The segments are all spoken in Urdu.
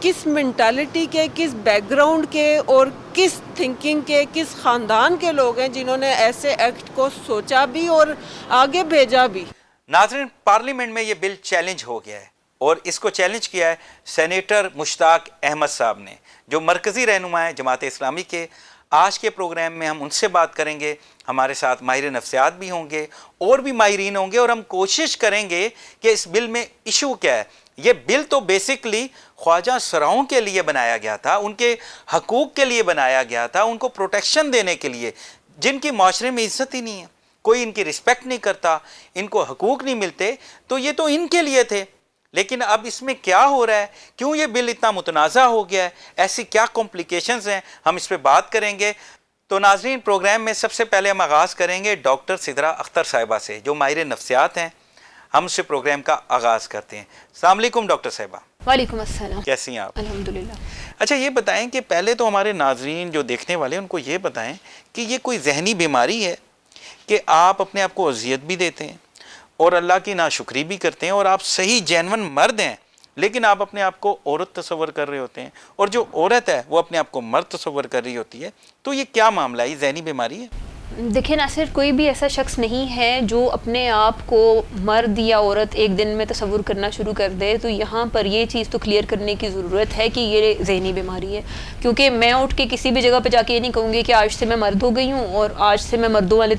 کس مینٹالٹی کے, کس بیک گراؤنڈ کے اور کس تھنکنگ کے, کس خاندان کے لوگ ہیں جنہوں نے ایسے ایکٹ کو سوچا بھی اور آگے بھیجا بھی. ناظرین, پارلیمنٹ میں یہ بل چیلنج ہو گیا ہے اور اس کو چیلنج کیا ہے سینیٹر مشتاق احمد صاحب نے, جو مرکزی رہنما ہیں جماعت اسلامی کے. آج کے پروگرام میں ہم ان سے بات کریں گے. ہمارے ساتھ ماہر نفسیات بھی ہوں گے اور بھی ماہرین ہوں گے, اور ہم کوشش کریں گے کہ اس بل میں ایشو کیا ہے. یہ بل تو بیسکلی خواجہ سراؤں کے لیے بنایا گیا تھا, ان کے حقوق کے لیے بنایا گیا تھا, ان کو پروٹیکشن دینے کے لیے, جن کی معاشرے میں عزت ہی نہیں ہے, کوئی ان کی رسپیکٹ نہیں کرتا, ان کو حقوق نہیں ملتے, تو یہ تو ان کے لیے تھے. لیکن اب اس میں کیا ہو رہا ہے, کیوں یہ بل اتنا متنازع ہو گیا ہے, ایسی کیا کمپلیکیشنز ہیں, ہم اس پہ بات کریں گے. تو ناظرین, پروگرام میں سب سے پہلے ہم آغاز کریں گے ڈاکٹر سدرا اختر صاحبہ سے, جو ماہر نفسیات ہیں. ہم سے پروگرام کا آغاز کرتے ہیں. السلام علیکم ڈاکٹر صاحبہ. وعلیکم السلام. کیسی ہیں آپ؟ الحمدللہ. اچھا, یہ بتائیں کہ پہلے تو ہمارے ناظرین جو دیکھنے والے ہیں ان کو یہ بتائیں کہ یہ کوئی ذہنی بیماری ہے کہ آپ اپنے آپ کو اذیت بھی دیتے ہیں اور اللہ کی ناشکری بھی کرتے ہیں, اور آپ صحیح جینون مرد ہیں لیکن آپ اپنے آپ کو عورت تصور کر رہے ہوتے ہیں, اور جو عورت ہے وہ اپنے آپ کو مرد تصور کر رہی ہوتی ہے. تو یہ کیا معاملہ ہے, یہ ذہنی بیماری ہے؟ دیکھیں ناصر, کوئی بھی ایسا شخص نہیں ہے جو اپنے آپ کو مرد یا عورت ایک دن میں تصور کرنا شروع کر دے. تو یہاں پر یہ چیز تو کلیئر کرنے کی ضرورت ہے کہ یہ ذہنی بیماری ہے, کیونکہ میں اٹھ کے کسی بھی جگہ پہ جا کے یہ نہیں کہوں گی کہ آج سے میں مرد ہو گئی ہوں اور آج سے میں مردوں والے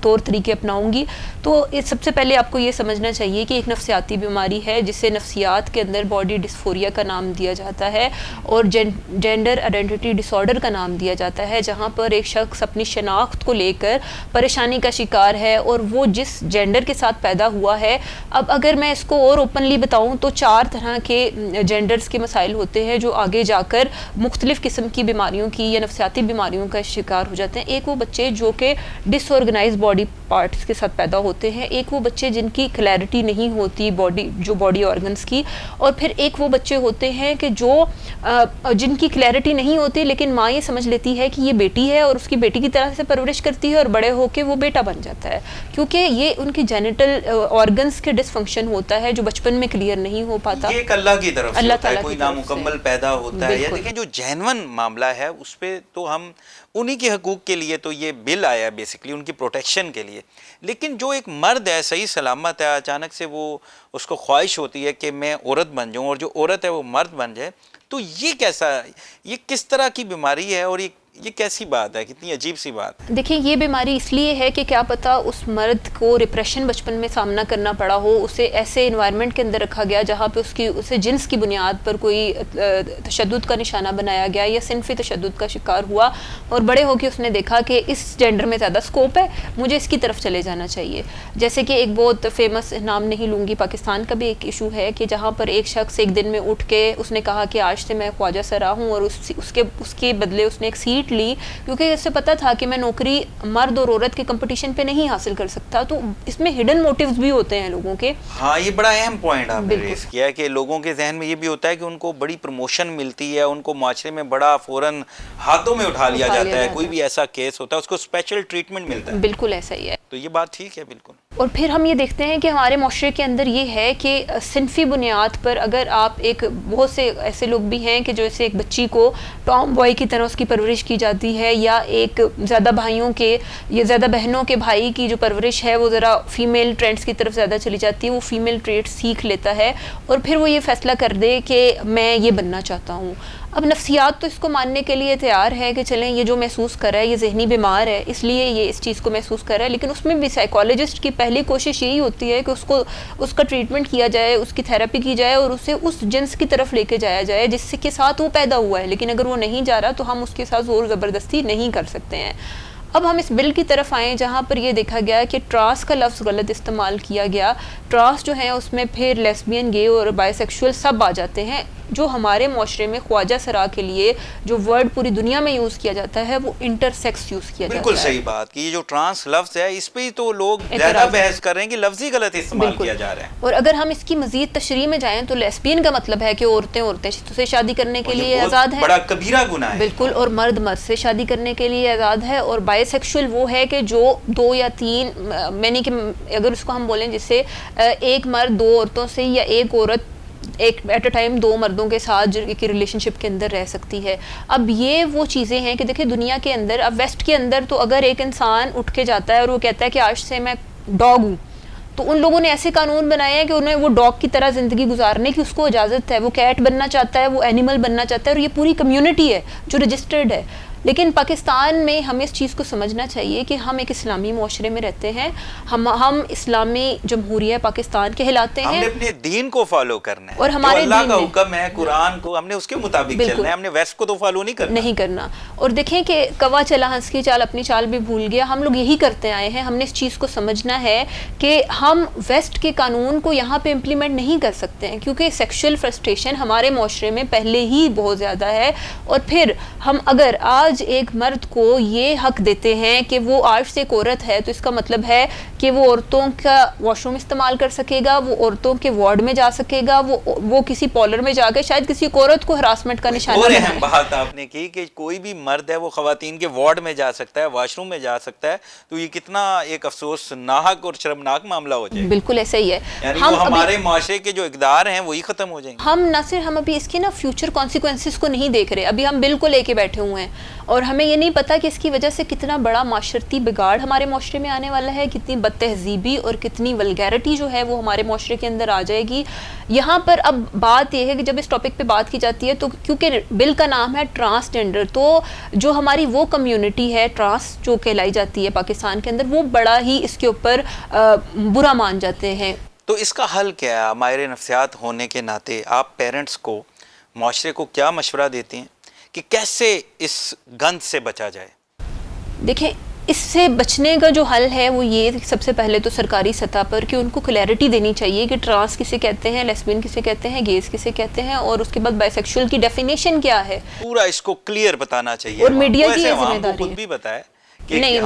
طور طریقے اپناؤں گی. تو سب سے پہلے آپ کو یہ سمجھنا چاہیے کہ ایک نفسیاتی بیماری ہے جسے نفسیات کے اندر باڈی ڈسفوریا کا نام دیا جاتا ہے اور جینڈر آئیڈینٹی ڈس آرڈر کا نام دیا جاتا ہے, جہاں پر ایک شخص اپنی شناخت کو لے کر پریشانی کا شکار ہے اور وہ جس جینڈر کے ساتھ پیدا ہوا ہے. اب اگر میں اس کو اور اوپنلی بتاؤں تو 4 طرح کے جینڈرز کے مسائل ہوتے ہیں جو آگے جا کر مختلف قسم کی بیماریوں کی یا نفسیاتی بیماریوں کا شکار ہو جاتے ہیں. ایک وہ بچے جو کہ ڈس آرگنائز باڈی پارٹس کے ساتھ پیدا ہوتے ہیں, ایک وہ بچے جن کی کلیئرٹی نہیں ہوتی باڈی آرگنز کی, اور پھر ایک وہ بچے ہوتے ہیں کہ جن کی کلیئرٹی نہیں ہوتی لیکن ماں یہ سمجھ لیتی ہے کہ یہ بیٹی ہے اور اس کی بیٹی کی طرح سے پرورش کرتی ہے, اور بڑے ہو کے وہ بیٹا بن جاتا ہے, کیونکہ یہ ان کی جینیٹل آرگنز کے ڈس فنکشن ہوتا ہے جو بچپن میں کلیئر نہیں ہو پاتا. یہ ایک اللہ کی طرف سے اللہ ہوتا ہے, تعالیٰ کوئی کی طرف نامکمل سے پیدا ہوتا ہے. یا بالکل. دیکھیں جو جینون معاملہ ہے اس پہ تو ہم انہی کے حقوق کے لیے تو یہ بل آیا ہے بیسکلی ان کی پروٹیکشن کے لیے. لیکن جو ایک مرد ہے صحیح سلامت ہے, اچانک سے وہ اس کو خواہش ہوتی ہے کہ میں عورت بن جاؤں اور جو عورت ہے وہ مرد بن جائے, تو یہ کیسا, یہ کس طرح کی بیماری ہے اور یہ کیسی بات ہے, کتنی عجیب سی بات. دیکھیں یہ بیماری اس لیے ہے کہ کیا پتہ اس مرد کو ریپریشن بچپن میں سامنا کرنا پڑا ہو, اسے ایسے انوائرمنٹ کے اندر رکھا گیا جہاں پہ اسے جنس کی بنیاد پر کوئی تشدد کا نشانہ بنایا گیا یا صنفی تشدد کا شکار ہوا, اور بڑے ہو کے اس نے دیکھا کہ اس جینڈر میں زیادہ سکوپ ہے, مجھے اس کی طرف چلے جانا چاہیے. جیسے کہ ایک بہت فیمس, نام نہیں لوں گی, پاکستان کا بھی ایک ایشو ہے کہ جہاں پر ایک شخص ایک دن میں اٹھ کے اس نے کہا کہ آج سے میں خواجہ سرا ہوں, اور اس کے بدلے اس نے ایک سیٹ لی, کیونکہ اسے پتا تھا کہ میں نوکری مرد اور عورت کے کمپٹیشن پہ نہیں حاصل کر سکتا. تو اس میں ہڈن موٹیوز بھی ہوتے ہیں لوگوں کے. ہاں, یہ بڑا اہم پوائنٹ آپ نے ریز کیا ہے کہ لوگوں کے ذہن میں یہ بھی ہوتا ہے کہ ان کو بڑی پروموشن ملتی ہے, ان کو معاشرے میں بڑا فوراً ہاتھوں میں اٹھا لیا جاتا ہے, کوئی بھی ایسا کیس ہوتا ہے اس کو اسپیشل ٹریٹمنٹ ملتا ہے. بالکل ایسا ہی ہے. تو یہ بات ٹھیک ہے بالکل. اور پھر ہم یہ دیکھتے ہیں کہ ہمارے معاشرے کے اندر یہ ہے کہ صنفی بنیاد پر اگر آپ بہت سے ایسے لوگ بھی ہیں کہ جیسے ایک بچی کو ٹام بوائے کی طرح اس کی پرورش کی جاتی ہے, یا ایک زیادہ بھائیوں کے یا زیادہ بہنوں کے بھائی کی جو پرورش ہے وہ ذرا فیمیل ٹرینڈس کی طرف زیادہ چلی جاتی ہے, وہ فیمیل ٹریٹ سیکھ لیتا ہے اور پھر وہ یہ فیصلہ کر دے کہ میں یہ بننا چاہتا ہوں. اب نفسیات تو اس کو ماننے کے لیے تیار ہے کہ چلیں یہ جو محسوس کر رہا ہے یہ ذہنی بیمار ہے, اس لیے یہ اس چیز کو محسوس کر رہا ہے, لیکن اس میں بھی سائیکالوجسٹ کی پہلی کوشش یہی ہوتی ہے کہ اس کا ٹریٹمنٹ کیا جائے, اس کی تھیراپی کی جائے اور اسے اس جنس کی طرف لے کے جایا جائے جس کے ساتھ وہ پیدا ہوا ہے. لیکن اگر وہ نہیں جا رہا تو ہم اس کے ساتھ زور زبردستی نہیں کر سکتے ہیں. اب ہم اس بل کی طرف آئیں جہاں پر یہ دیکھا گیا کہ ٹرانس کا لفظ غلط استعمال کیا گیا. ٹرانس جو ہے اس میں پھر لیسبین, گے اور بائی سیکشول سب آ جاتے ہیں, جو ہمارے معاشرے میں خواجہ سرا کے لیے جو ورڈ پوری دنیا میں یوز کیا جاتا ہے وہ انٹر سیکس یوز کیا جاتا ہے. بالکل صحیح بات کہ یہ جو ٹرانس لفظ ہے اس پہ ہی تو لوگ زیادہ بحث کر رہے ہیں کہ لفظی غلط استعمال کیا جا رہا ہے. اور اگر ہم اس کی مزید تشریح میں جائیں تو لیسبین کا مطلب ہے کہ عورتیں سے شادی کرنے کے لیے آزاد ہیں, بڑا کبیرہ گناہ ہے بالکل, اور مرد سے شادی کرنے کے لیے آزاد ہے. اور بائی سیکشول وہ ہے کہ جو 2 یا 3 یعنی کہ اگر اس کو ہم بولیں جس سے ایک مرد 2 عورتوں سے یا ایک عورت ایک ایٹ اے ٹائم 2 مردوں کے ساتھ ایک ریلیشن شپ کے اندر رہ سکتی ہے. اب یہ وہ چیزیں ہیں کہ دیکھیں دنیا کے اندر، اب ویسٹ کے اندر تو اگر ایک انسان اٹھ کے جاتا ہے اور وہ کہتا ہے کہ آج سے میں ڈاگ ہوں، تو ان لوگوں نے ایسے قانون بنائے ہیں کہ انہیں وہ ڈاگ کی طرح زندگی گزارنے کی اس کو اجازت ہے. وہ کیٹ بننا چاہتا ہے، وہ اینیمل بننا چاہتا ہے، اور یہ پوری کمیونٹی ہے جو رجسٹرڈ ہے. لیکن پاکستان میں ہمیں اس چیز کو سمجھنا چاہیے کہ ہم ایک اسلامی معاشرے میں رہتے ہیں، ہم اسلامی جمہوریہ پاکستان کہلاتے ہیں. ہم نے اپنے دین کو فالو کرنا ہے، اور ہمارے جو اللہ دین کا میں حکم ہے قرآن کو ہم نے اس کے مطابق چلنا ہے. ہم نے ویسٹ کو تو فالو نہیں کرنا. اور دیکھیں کہ کوا چلا ہنس کی چال اپنی چال بھی بھول گیا. ہم لوگ یہی کرتے آئے ہیں. ہم نے اس چیز کو سمجھنا ہے کہ ہم ویسٹ کے قانون کو یہاں پہ امپلیمنٹ نہیں کر سکتے ہیں، کیونکہ سیکشل فرسٹریشن ہمارے معاشرے میں پہلے ہی بہت زیادہ ہے. اور پھر ہم اگر آج ایک مرد کو یہ حق دیتے ہیں کہ وہ آج سے ایک عورت ہے، تو اس کا مطلب ہے کہ وہ عورتوں کا واش روم استعمال کر سکے گا، وہ عورتوں کے وارڈ میں جا سکے گا، وہ کسی پارلر میں جا کے شاید کسی عورت کو ہراسمنٹ کا نشانہ اور بنائے. اہم بات آپ نے کی کہ کوئی بھی مرد ہے وہ خواتین کے وارڈ میں جا سکتا ہے، واش روم میں جا سکتا ہے. تو یہ کتنا ایک افسوسناک اور شرمناک معاملہ ہو جائے. بالکل ایسا ہی ہے. یعنی وہ ہمارے معاشرے کے جو اقدار ہیں وہی ختم ہو جائیں گے. ہم نہ صرف ہم ابھی اس کے فیوچر کانسیکوینسز کو نہیں دیکھ رہے. ابھی ہم بل کو لے کے بیٹھے ہوئے ہیں اور ہمیں یہ نہیں پتا کہ اس کی وجہ سے کتنا بڑا معاشرتی بگاڑ ہمارے معاشرے میں آنے والا ہے، کتنی بد تہذیبی اور کتنی ولگیرٹی جو ہے وہ ہمارے معاشرے کے اندر آ جائے گی. یہاں پر اب بات یہ ہے کہ جب اس ٹاپک پہ بات کی جاتی ہے تو کیونکہ بل کا نام ہے ٹرانسجینڈر، تو جو ہماری وہ کمیونٹی ہے ٹرانس جو کہلائی جاتی ہے پاکستان کے اندر، وہ بڑا ہی اس کے اوپر برا مان جاتے ہیں. تو اس کا حل کیا ہے؟ ماہر نفسیات ہونے کے ناطے آپ پیرنٹس کو، معاشرے کو کیا مشورہ دیتے ہیں کہ کیسے اس گند سے بچا جائے؟ دیکھیں اس سے بچنے کا جو حل ہے وہ یہ، سب سے پہلے تو سرکاری سطح پر کہ ان کو کلیئرٹی دینی چاہیے کہ ٹرانس کسے کہتے ہیں، لیسبین کسے کہتے ہیں، گیز کسے کہتے ہیں، اور اس کے بعد بائی سیکشول کی ڈیفینیشن کیا ہے. پورا اس کو کلیئر بتانا چاہیے. اور میڈیا کی یہ ذمہ عوام کو داری خود ہے. بھی بتائے کہ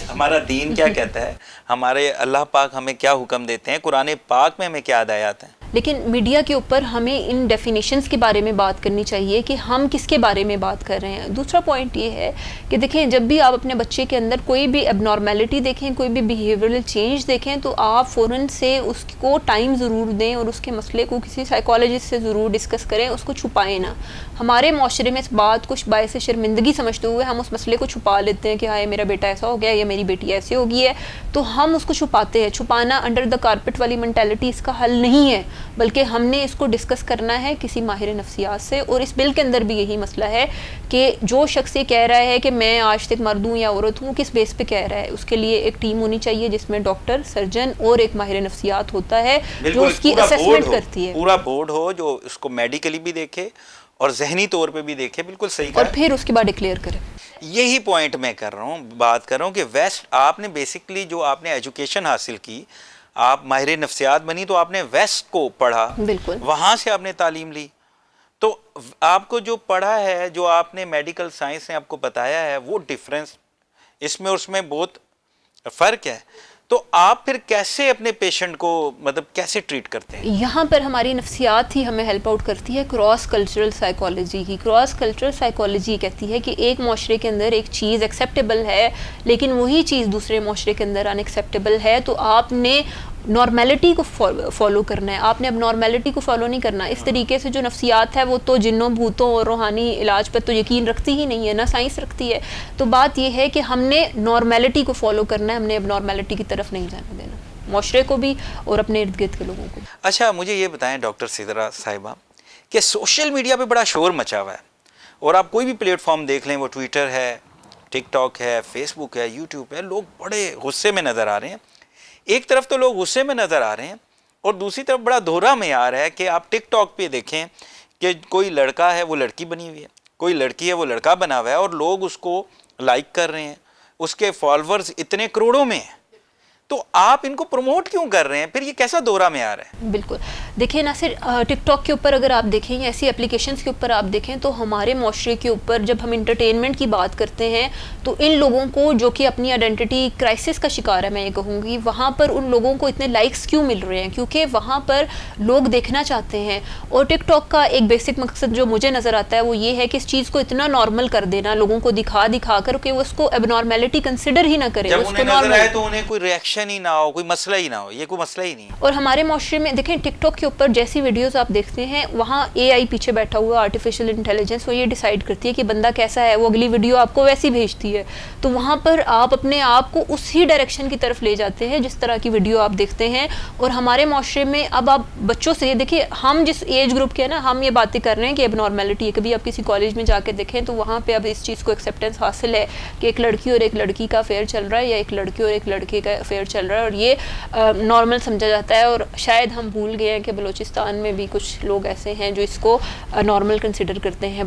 ہمارا دین کیا کہتا ہے، ہمارے اللہ پاک ہمیں کیا حکم دیتے ہیں، قرآن پاک میں ہمیں کیا ہدایات ہیں. لیکن میڈیا کے اوپر ہمیں ان ڈیفینیشنز کے بارے میں بات کرنی چاہیے کہ ہم کس کے بارے میں بات کر رہے ہیں. دوسرا پوائنٹ یہ ہے کہ دیکھیں جب بھی آپ اپنے بچے کے اندر کوئی بھی اب نارمیلٹی دیکھیں، کوئی بھی بیہیویئرل چینج دیکھیں، تو آپ فوراً سے اس کو ٹائم ضرور دیں اور اس کے مسئلے کو کسی سائیکالوجسٹ سے ضرور ڈسکس کریں، اس کو چھپائیں نہ. ہمارے معاشرے میں اس بات کو باعث شرمندگی سمجھتے ہوئے ہم اس مسئلے کو چھپا لیتے ہیں کہ ہاں میرا بیٹا ایسا ہو گیا یا میری بیٹی ایسے ہو گئی ہے، تو ہم اس کو چھپاتے ہیں. چھپانا انڈر دا کارپٹ والی مینٹیلٹی اس کا حل نہیں ہے، بلکہ ہم نے اس کو ڈسکس کرنا ہے کسی ماہر نفسیات سے. اور اس بل کے اندر بھی یہی مسئلہ ہے کہ جو شخص یہ کہہ رہا ہے کہ میں آج تک مرد ہوں یا عورت ہوں، کس بیس پہ کہہ رہا ہے. اس کے لیے ایک ٹیم ہونی چاہیے جس میں ڈاکٹر، سرجن اور ایک ماہر نفسیات ہوتا ہے جو اس کی اسیسمنٹ کرتی ہے. پورا بورڈ ہو جو اس کو میڈیکلی بھی دیکھے اور ذہنی طور پہ بھی دیکھے. بالکل صحیح. اور پھر اس کے بعد ڈکلیئر کرے. یہی پوائنٹ میں کر رہا ہوں، بات کر رہا ہوں کہ ویسٹ آپ نے بیسکلی جو آپ نے ایجوکیشن حاصل کی، آپ ماہر نفسیات بنی تو آپ نے ویسٹ کو پڑھا، بالکل وہاں سے آپ نے تعلیم لی. تو آپ کو جو پڑھا ہے، جو آپ نے میڈیکل سائنس نے آپ کو بتایا ہے، وہ ڈفرینس اس میں اور اس میں بہت فرق ہے. تو آپ پھر کیسے اپنے پیشنٹ کو مطلب کیسے ٹریٹ کرتے ہیں؟ یہاں پر ہماری نفسیات ہی ہمیں ہیلپ آؤٹ کرتی ہے کراس کلچرل سائیکالوجی کی. کراس کلچرل سائیکالوجی کہتی ہے کہ ایک معاشرے کے اندر ایک چیز ایکسیپٹیبل ہے لیکن وہی چیز دوسرے معاشرے کے اندر ان ایکسیپٹیبل ہے، تو آپ نے نارمیلٹی کو فالو کرنا ہے. آپ نے اب نارمیلٹی کو فالو نہیں کرنا. اس طریقے سے جو نفسیات ہے وہ تو جنوں بھوتوں اور روحانی علاج پر تو یقین رکھتی ہی نہیں ہے، نہ سائنس رکھتی ہے. تو بات یہ ہے کہ ہم نے نارمیلٹی کو فالو کرنا ہے، ہم نے اب نارمیلٹی کی طرف نہیں جانے دینا، معاشرے کو بھی اور اپنے ارد گرد کے لوگوں کو. اچھا مجھے یہ بتائیں ڈاکٹر سدرا صاحبہ کہ سوشل میڈیا پہ بڑا شور مچا ہوا ہے، اور آپ کوئی بھی پلیٹ فارم دیکھ لیں، وہ ٹویٹر ہے، ٹک ٹاک ہے، فیس بک ہے، یوٹیوب ہے، لوگ بڑے غصے میں نظر آ رہے ہیں. ایک طرف تو لوگ غصے میں نظر آ رہے ہیں اور دوسری طرف بڑا دھورا معیار ہے کہ آپ ٹک ٹاک پہ دیکھیں کہ کوئی لڑکا ہے وہ لڑکی بنی ہوئی ہے، کوئی لڑکی ہے وہ لڑکا بنا ہوا ہے، اور لوگ اس کو لائک کر رہے ہیں، اس کے فالوورز اتنے کروڑوں میں ہیں. تو آپ ان کو پروموٹ کیوں کر رہے ہیں؟ پھر یہ کیسا دورہ میں آ رہا ہے؟ بالکل دیکھیں، ناصر ٹک ٹاک کے اوپر اگر آپ دیکھیں یا ایسی اپلیکیشنز کے اوپر آپ دیکھیں تو ہمارے معاشرے کے اوپر جب ہم انٹرٹینمنٹ کی بات کرتے ہیں تو ان لوگوں کو جو کہ اپنی آئیڈینٹی کرائسس کا شکار ہے، میں یہ کہوں گی، وہاں پر ان لوگوں کو اتنے لائکس کیوں مل رہے ہیں؟ کیونکہ وہاں پر لوگ دیکھنا چاہتے ہیں. اور ٹک ٹاک کا ایک بیسک مقصد جو مجھے نظر آتا ہے وہ یہ ہے کہ اس چیز کو اتنا نارمل کر دینا، لوگوں کو دکھا کر کہ وہ اس کو اب نارمیلٹی کنسیڈر ہی نہ کریں. جب انہیں نظر آئے تو انہیں کوئی ریئیکشن ڈسکشن ہی نہ ہو, کوئی مسئلہ ہی نہ ہو, یہ کوئی مسئلہ ہی نہیں ہے. اور ہمارے معاشرے میں دیکھیں ٹک ٹاک کے اوپر جیسی ویڈیوز آپ دیکھتے ہیں وہاں اے آئی پیچھے بیٹھا ہوا, آرٹیفیشیل انٹیلیجنس, وہ یہ ڈیسائیڈ کرتی ہے کہ بندہ کیسا ہے, وہ اگلی ویڈیو آپ کو ویسی بھیجتی ہے. تو وہاں پر آپ اپنے آپ کو اسی ڈائریکشن کی طرف لے جاتے ہیں جس طرح کی ویڈیو آپ دیکھتے ہیں. اور ہمارے معاشرے میں اب آپ بچوں سے دیکھیے, ہم جس ایج گروپ کے ہیں نا, ہم یہ باتیں کر رہے ہیں کہ اب نارملٹی ہے. کبھی آپ کسی کالج میں جا کے دیکھیں تو وہاں پہ اب اس چیز کو ایکسیپٹنس حاصل ہے کہ ایک لڑکی اور ایک لڑکی کا افیئر چل رہا ہے, یا ایک لڑکی اور ایک لڑکے کا افیئر چل رہا ہے, اور یہ نارمل سمجھا جاتا ہے. اور شاید ہم بھول گئے ہیں کہ بلوچستان میں بھی کچھ لوگ ایسے ہیں جو اس کو نارمل کنسیڈر کرتے ہیں.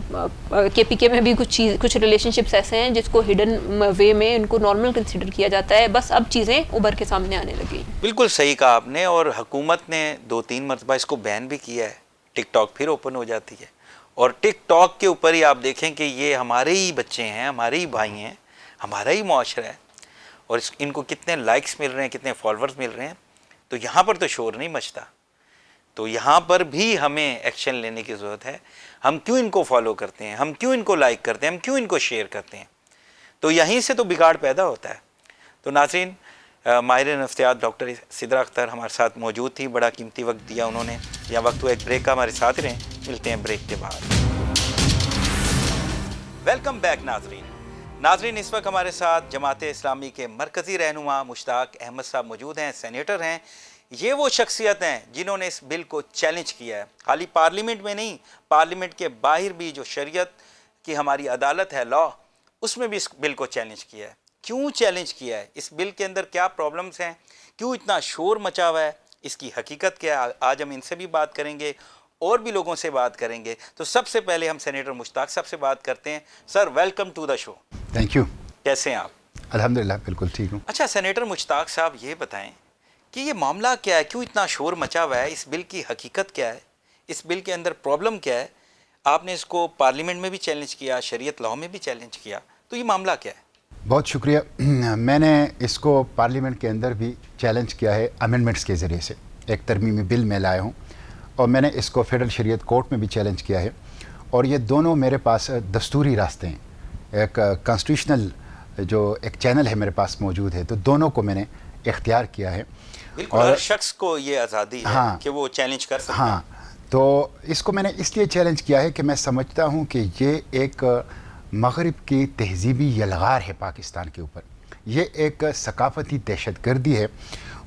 کے پی کے میں بھی کچھ ریلیشن شپس ایسے ہیں جس کو ہڈن وے میں ان کو نارمل کنسیڈر کیا جاتا ہے. بس اب چیزیں ابھر کے سامنے آنے لگی. بالکل صحیح کہا آپ نے, اور حکومت نے 2-3 مرتبہ اس کو بین بھی کیا ہے. ٹک ٹاک پھر اوپن ہو جاتی ہے, اور ٹک ٹاک کے اوپر ہی آپ دیکھیں کہ یہ ہمارے ہی بچے ہیں, ہمارے ہی بھائی ہیں, ہمارا ہی معاشرہ ہے, اور ان کو کتنے لائکس مل رہے ہیں, کتنے فالوورز مل رہے ہیں. تو یہاں پر تو شور نہیں مچتا. تو یہاں پر بھی ہمیں ایکشن لینے کی ضرورت ہے. ہم کیوں ان کو فالو کرتے ہیں, ہم کیوں ان کو لائک کرتے ہیں, ہم کیوں ان کو شیئر کرتے ہیں. تو یہیں سے تو بگاڑ پیدا ہوتا ہے. تو ناظرین, ماہر نفسیات ڈاکٹر سدرا اختر ہمارے ساتھ موجود تھی, بڑا قیمتی وقت دیا انہوں نے. یا وقت ہوا ایک بریک کا, ہمارے ساتھ رہیں, ملتے ہیں بریک کے بعد. ویلکم بیک ناظرین, اس وقت ہمارے ساتھ جماعت اسلامی کے مرکزی رہنما مشتاق احمد صاحب موجود ہیں, سینیٹر ہیں. یہ وہ شخصیت ہیں جنہوں نے اس بل کو چیلنج کیا ہے, خالی پارلیمنٹ میں نہیں, پارلیمنٹ کے باہر بھی جو شریعت کی ہماری عدالت ہے, لا, اس میں بھی اس بل کو چیلنج کیا ہے. کیوں چیلنج کیا ہے, اس بل کے اندر کیا پرابلمز ہیں, کیوں اتنا شور مچا ہوا ہے, اس کی حقیقت کیا ہے, آج ہم ان سے بھی بات کریں گے, اور بھی لوگوں سے بات کریں گے. تو سب سے پہلے ہم سینیٹر مشتاق صاحب سے بات کرتے ہیں. Sir, welcome to the show. Thank you. کیسے ہیں آپ؟ الحمدللہ بالکل ٹھیک ہوں. اچھا سینیٹر مشتاق صاحب, یہ بتائیں کہ یہ معاملہ کیا ہے, کیوں اتنا شور مچا ہوا ہے, اس بل کی حقیقت کیا ہے, اس بل کے اندر پرابلم کیا ہے. آپ نے اس کو پارلیمنٹ میں بھی چیلنج کیا, شریعت لاء میں بھی چیلنج کیا, تو یہ معاملہ کیا ہے؟ بہت شکریہ. میں نے اس کو پارلیمنٹ کے اندر بھی چیلنج کیا ہے امینڈمنٹس کے ذریعے سے. ایک ترمیمی بل میں لایا ہوں, اور میں نے اس کو فیڈرل شریعت کورٹ میں بھی چیلنج کیا ہے. اور یہ دونوں میرے پاس دستوری راستے ہیں. ایک کانسٹیٹیوشنل جو ایک چینل ہے میرے پاس موجود ہے, تو دونوں کو میں نے اختیار کیا ہے. بالکل, ہر شخص کو یہ آزادی ہے کہ وہ چیلنج کر سکتا ہے. ہاں, تو اس کو میں نے اس لیے چیلنج کیا ہے کہ میں سمجھتا ہوں کہ یہ ایک مغرب کی تہذیبی یلغار ہے پاکستان کے اوپر. یہ ایک ثقافتی دہشت گردی ہے,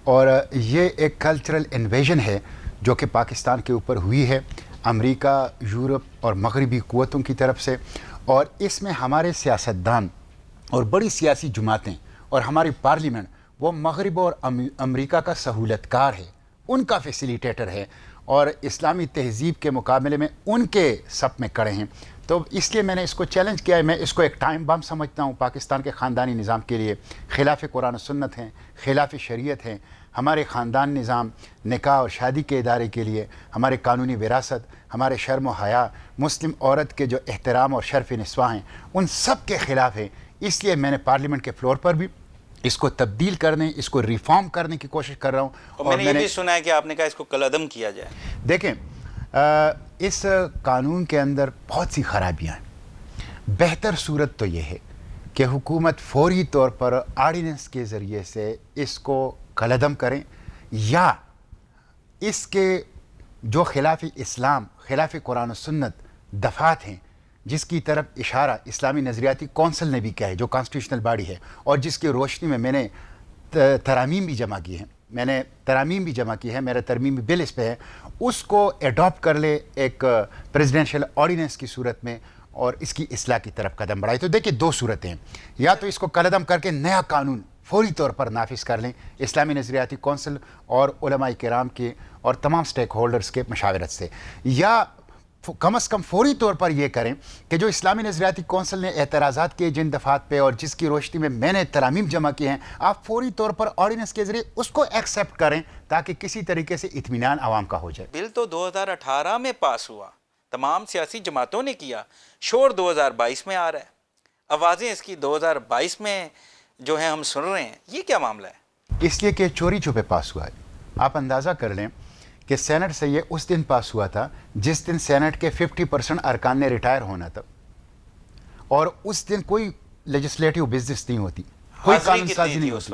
اور یہ ایک کلچرل انویژن ہے جو کہ پاکستان کے اوپر ہوئی ہے امریکہ, یورپ اور مغربی قوتوں کی طرف سے. اور اس میں ہمارے سیاستدان اور بڑی سیاسی جماعتیں اور ہماری پارلیمنٹ وہ مغرب اور امریکہ کا سہولت کار ہے, ان کا فیسیلیٹیٹر ہے, اور اسلامی تہذیب کے مقابلے میں ان کے صف میں کڑے ہیں. تو اس لیے میں نے اس کو چیلنج کیا ہے. میں اس کو ایک ٹائم بم سمجھتا ہوں پاکستان کے خاندانی نظام کے لیے. خلاف قرآن و سنت ہیں, خلاف شریعت ہیں. ہمارے خاندان نظام, نکاح اور شادی کے ادارے کے لیے, ہمارے قانونی وراثت, ہمارے شرم و حیا, مسلم عورت کے جو احترام اور شرف نسواں ہیں, ان سب کے خلاف ہیں. اس لیے میں نے پارلیمنٹ کے فلور پر بھی اس کو تبدیل کرنے, اس کو ریفارم کرنے کی کوشش کر رہا ہوں. اور میں نے یہ بھی سنا ہے کہ آپ نے کہا اس کو کالعدم کیا جائے. دیکھیں, اس قانون کے اندر بہت سی خرابیاں ہیں. بہتر صورت تو یہ ہے کہ حکومت فوری طور پر آرڈیننس کے ذریعے سے اس کو کالعدم کریں, یا اس کے جو خلاف اسلام, خلاف قرآن و سنت دفعات ہیں, جس کی طرف اشارہ اسلامی نظریاتی کونسل نے بھی کیا ہے, جو کانسٹیٹیوشنل باڈی ہے, اور جس کی روشنی میں نے ترامیم بھی جمع کی ہے. میرا ترمیمی بل اس پہ ہے. اس کو ایڈاپٹ کر لے ایک پریزیڈنشیل آرڈیننس کی صورت میں, اور اس کی اصلاح کی طرف قدم بڑھائے. تو دیکھیں, دو صورتیں ہیں. یا تو اس کو کالعدم کر کے نیا قانون فوری طور پر نافذ کر لیں اسلامی نظریاتی کونسل اور علماء کرام کے اور تمام سٹیک ہولڈرز کے مشاورت سے, یا کم از کم فوری طور پر یہ کریں کہ جو اسلامی نظریاتی کونسل نے اعتراضات کیے جن دفعات پہ, اور جس کی روشنی میں نے ترامیم جمع کی ہیں, آپ فوری طور پر آرڈیننس کے ذریعے اس کو ایکسیپٹ کریں, تاکہ کسی طریقے سے اطمینان عوام کا ہو جائے. بل تو 2018 میں پاس ہوا, تمام سیاسی جماعتوں نے کیا, شور 2022 میں آ رہا ہے, آوازیں اس کی 2022 میں جو ہیں ہم سن رہے ہیں. یہ کیا معاملہ ہے؟ اس لیے کہ چوری چھپے پاس ہوا ہے. آپ اندازہ کر لیں کہ سینٹ سے یہ اس دن پاس ہوا تھا جس دن سینٹ کے 50% ارکان نے ریٹائر ہونا تھا, اور اس دن کوئی لیجسلیٹو بزنس نہیں ہوتی, کوئی قانون سازی نہیں ہوتی.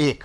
1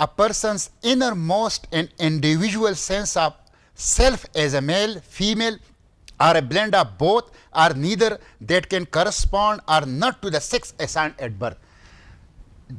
a person's innermost and individual sense of self as a male, female, or a blend of both, or neither, that can correspond or not to the sex assigned at birth.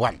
1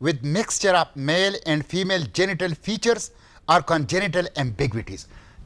with mixture of male and female genital features or congenital ambiguities,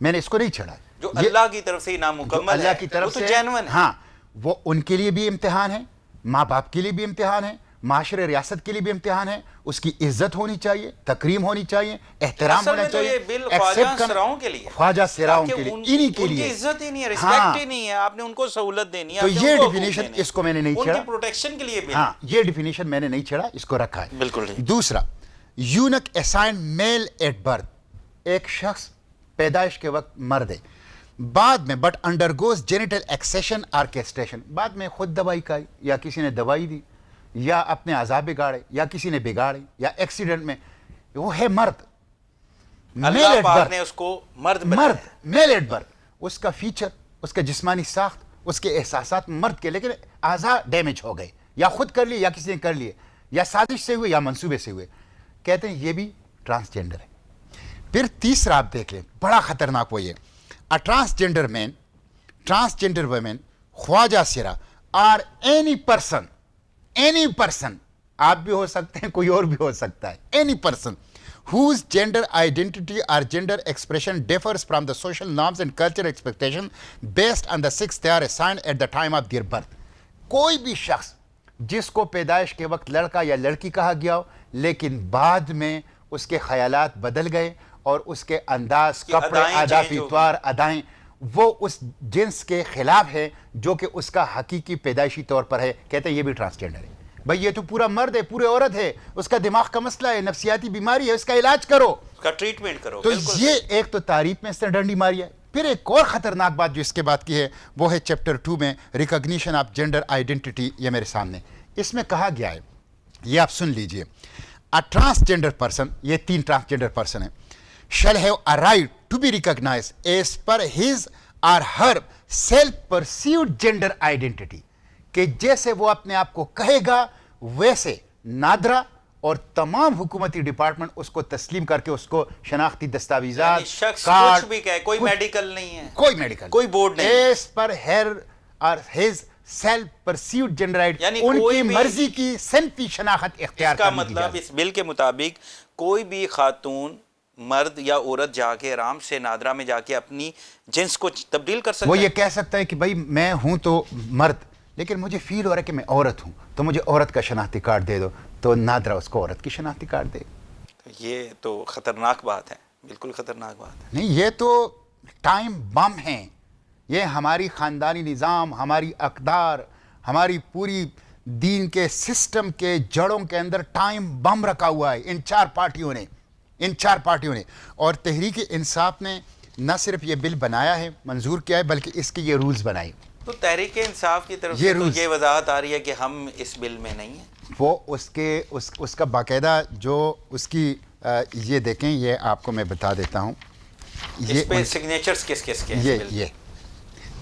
میں نے اس کو نہیں چھڑا. جو اللہ کی طرف سے نامکمل اللہ کی طرف وہ سے تو جینون ہے. ہاں وہ ان کے لیے بھی امتحان ہے, ماں باپ کے لیے بھی امتحان ہے, معاشرے ریاست کے لیے بھی امتحان ہے. اس کی عزت ہونی چاہیے, تکریم ہونی چاہیے, احترام ہونا چاہیے. یہ بل خواجہ سراؤں کے لیے, خواجہ سراؤں کے لیے, انہی کے ان کی لیے عزت ہی نہیں ہے, ریسپیکٹ ہی نہیں ہے. آپ نے ان کو سہولت دینی ہے, تو یہ ڈیفینیشن اس کو میں نے نہیں چھڑا, ان کی پروٹیکشن کے لیے. ہاں یہ ڈیفینیشن میں نے نہیں چھڑا, اس کو رکھا ہے. بالکل. دوسرا, unique assign male at birth, ایک شخص پیدائش کے وقت مرد ہے, بعد میں but undergoes genital excision اور کیسٹریشن, بعد میں خود دوائی کھائی یا کسی نے دوائی دی یا اپنے اعضاء بگاڑے یا کسی نے بگاڑے یا ایکسیڈنٹ میں, وہ ہے مرد. اللہ پاک نے اس کو مرد بنایا, میل ایٹ برتھ. اس کا فیچر, اس کا جسمانی ساخت, اس کے احساسات مرد کے, لیکن اعضاء ڈیمیج ہو گئے, یا خود کر لیے یا کسی نے کر لیے, یا سازش سے ہوئے یا منصوبے سے ہوئے. کہتے ہیں یہ بھی ٹرانسجینڈر ہے. پھر تیسرا آپ دیکھ لیں, بڑا خطرناک وہ یہ, a transgender man, transgender women, خواجہ سرا or any person, آپ بھی ہو سکتے ہیں, کوئی اور بھی ہو سکتا ہے, any person whose gender identity or gender expression differs from the social norms and cultural expectation based on the sex they are assigned at the time of their birth. کوئی بھی شخص جس کو پیدائش کے وقت لڑکا یا لڑکی کہا گیا ہو, لیکن بعد میں اس کے خیالات بدل گئے اور اس کے انداز, کپڑے, ادا, فتوار, ادائیں وہ اس جنس کے خلاف ہے جو کہ اس کا حقیقی پیدائشی طور پر ہے, کہتے ہیں یہ بھی ٹرانسجینڈر ہے. بھئی یہ تو پورا مرد ہے, پورے عورت ہے, اس کا دماغ کا مسئلہ ہے, نفسیاتی بیماری ہے, اس کا علاج کرو, اس کا ٹریٹمنٹ کرو. تو یہ ایک تو تعریف میں اس نے ڈنڈی ماری ہے. پھر ایک اور خطرناک بات جو اس کے بعد کی ہے وہ ہے چیپٹر 2 میں ریکگنیشن آف جینڈر آئیڈینٹی. یہ میرے سامنے اس میں کہا گیا ہے, یہ آپ سن لیجئے. A transgender person, یہ 3 ٹرانسجینڈر پرسن ہیں, shall have a right to be recognized as per his or her self-perceived gender identity, کہ جیسے وہ اپنے آپ کو کہے گا ویسے نادرا اور تمام حکومتی ڈپارٹمنٹ اس کو تسلیم کر کے اس کو شناختی دستاویزات, شخص کچھ بھی کہے, کوئی میڈیکل نہیں ہے, کوئی میڈیکل, کوئی بورڈ نہیں, as per her or his self-perceived gender identity, یعنی ان کوئی کی بھی مرضی کی صنفی شناخت اختیار اس کا کرنے کی مطلب اس بل کے مطابق کوئی بھی خاتون, مرد یا عورت جا کے آرام سے نادرا میں جا کے اپنی جنس کو تبدیل کر سکتا ہے. وہ یہ کہہ سکتا ہے کہ بھائی میں ہوں تو مرد, لیکن مجھے فیل ہو رہا ہے کہ میں عورت ہوں, تو مجھے عورت کا شناختی کارڈ دے دو, تو نادرا اس کو عورت کی شناختی کارڈ دے. یہ تو خطرناک بات ہے, بالکل خطرناک بات ہے. نہیں, یہ تو ٹائم بم ہیں, یہ ہماری خاندانی نظام, ہماری اقدار, ہماری پوری دین کے سسٹم کے جڑوں کے اندر ٹائم بم رکھا ہوا ہے ان 4 پارٹیوں نے, اور تحریک انصاف نے نہ صرف یہ بل بنایا ہے, منظور کیا ہے, بلکہ اس کے یہ رولز بنائے. تو تحریک انصاف کی طرف سے یہ وضاحت آ رہی ہے کہ ہم اس بل میں نہیں ہیں. وہ اس کا باقاعدہ جو اس کی یہ دیکھیں, یہ آپ کو میں بتا دیتا ہوں, اس پہ سگنیچرز کس کس کے ہیں.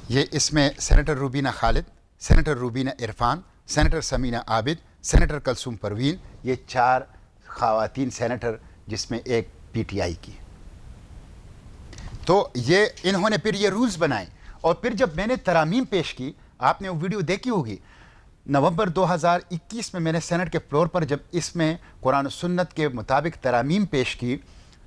یہ اس میں سینیٹر روبینہ خالد, سینیٹر روبینہ عرفان, سینیٹر سمینہ عابد, سینیٹر کلثوم پروین, یہ 4 خواتین سینیٹر جس میں ایک پی ٹی آئی کی. تو یہ انہوں نے پھر یہ رولز بنائے, اور پھر جب میں نے ترامیم پیش کی, آپ نے وہ ویڈیو دیکھی ہوگی, نومبر 2021 میں نے سینٹ کے فلور پر جب اس میں قرآن و سنت کے مطابق ترامیم پیش کی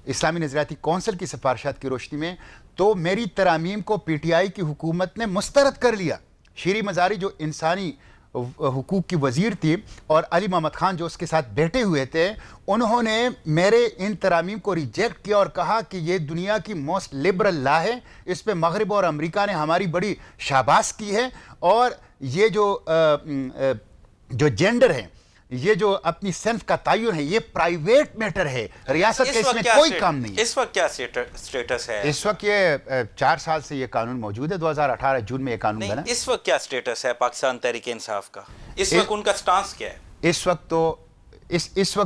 اسلامی نظریاتی کونسل کی سفارشات کی روشنی میں, تو میری ترامیم کو پی ٹی آئی کی حکومت نے مسترد کر لیا. شیریں مزاری جو انسانی حقوق کی وزیر تھی, اور علی محمد خان جو اس کے ساتھ بیٹھے ہوئے تھے, انہوں نے میرے ان ترامیم کو ریجیکٹ کیا اور کہا کہ یہ دنیا کی موسٹ لبرل لا ہے, اس پہ مغرب اور امریکہ نے ہماری بڑی شاباش کی ہے, اور یہ جو جینڈر ہے, یہ جو اپنی صنف کا تعین ہے, یہ پرائیویٹ میٹر ہے, ریاست کے اس میں کوئی کام نہیں ہے. اس وقت کیا سٹیٹس ہے؟ اس وقت یہ 4 سال سے یہ قانون موجود ہے, 2018 جون میں یہ قانون بنا. اس وقت کیا سٹیٹس ہے پاکستان تحریک انصاف کا؟ اس وقت ان کا سٹانس کیا ہے؟ اس وقت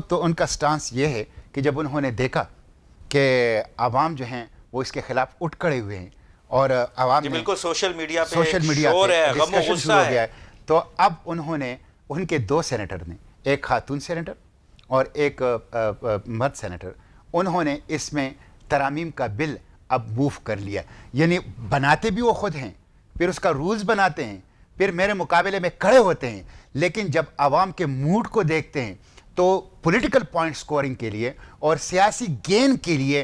تو ان کا سٹانس یہ ہے کہ جب انہوں نے دیکھا کہ عوام جو ہیں وہ اس کے خلاف اٹھ کھڑے ہوئے ہیں, اور عوام نے بالکل سوشل میڈیا پہ ڈسکشن شروع ہو گیا ہے, تو اب انہوں نے ان کے 2 سینیٹر نے, ایک خاتون سینیٹر اور ایک مرد سینیٹر, انہوں نے اس میں ترامیم کا بل اب موو کر لیا. یعنی بناتے بھی وہ خود ہیں, پھر اس کا رولز بناتے ہیں, پھر میرے مقابلے میں کھڑے ہوتے ہیں, لیکن جب عوام کے موڈ کو دیکھتے ہیں تو پولیٹیکل پوائنٹ سکورنگ کے لیے اور سیاسی گین کے لیے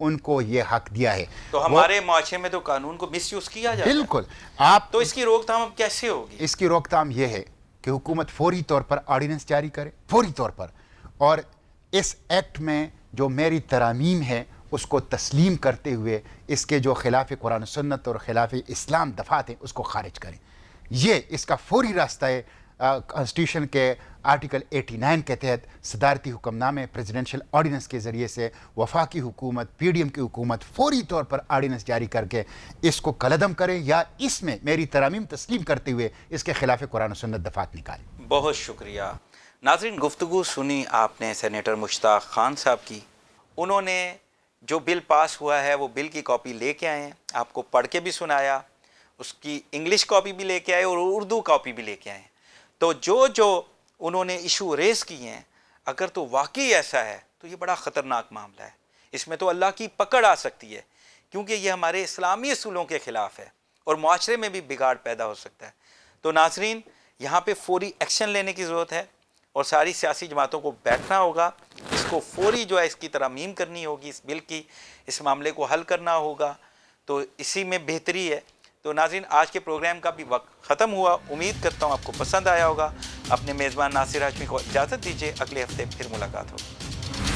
ان کو یہ حق دیا ہے. تو ہمارے معاشرے میں تو قانون کو مس یوز کیا جاتا ہے. بالکل. آپ تو اس کی روک تھام اب کیسے ہوگی؟ اس کی روک تھام یہ ہے کہ حکومت فوری طور پر آرڈیننس جاری کرے، فوری طور پر، اور اس ایکٹ میں جو میری ترامیم ہے اس کو تسلیم کرتے ہوئے اس کے جو خلاف قرآن و سنت اور خلاف اسلام دفعات ہیں اس کو خارج کریں. یہ اس کا فوری راستہ ہے. کانسٹیٹیوشن کے آرٹیکل 89 کے تحت صدارتی حکم نامے پریزیڈنشل آرڈیننس کے ذریعے سے وفاقی حکومت، پی ڈی ایم کی حکومت فوری طور پر آرڈیننس جاری کر کے اس کو کالعدم کریں، یا اس میں میری ترامیم تسلیم کرتے ہوئے اس کے خلاف قرآن و سنت دفعات نکالیں. بہت شکریہ. ناظرین، گفتگو سنی آپ نے سینیٹر مشتاق خان صاحب کی. انہوں نے جو بل پاس ہوا ہے وہ بل کی کاپی لے کے آئے ہیں، آپ کو پڑھ کے بھی سنایا، اس کی انگلش کاپی بھی لے کے آئے اور اردو کاپی بھی لے کے آئے. تو جو انہوں نے ایشو ریز کیے ہیں، اگر تو واقعی ایسا ہے تو یہ بڑا خطرناک معاملہ ہے. اس میں تو اللہ کی پکڑ آ سکتی ہے، کیونکہ یہ ہمارے اسلامی اصولوں کے خلاف ہے اور معاشرے میں بھی بگاڑ پیدا ہو سکتا ہے. تو ناظرین، یہاں پہ فوری ایکشن لینے کی ضرورت ہے اور ساری سیاسی جماعتوں کو بیٹھنا ہوگا. اس کو فوری جو ہے اس کی ترمیم کرنی ہوگی، اس بل کی، اس معاملے کو حل کرنا ہوگا. تو اسی میں بہتری ہے. تو ناظرین، آج کے پروگرام کا بھی وقت ختم ہوا. امید کرتا ہوں آپ کو پسند آیا ہوگا. اپنے میزبان ناصر ہاشمی کو اجازت دیجیے، اگلے ہفتے پھر ملاقات ہوگی.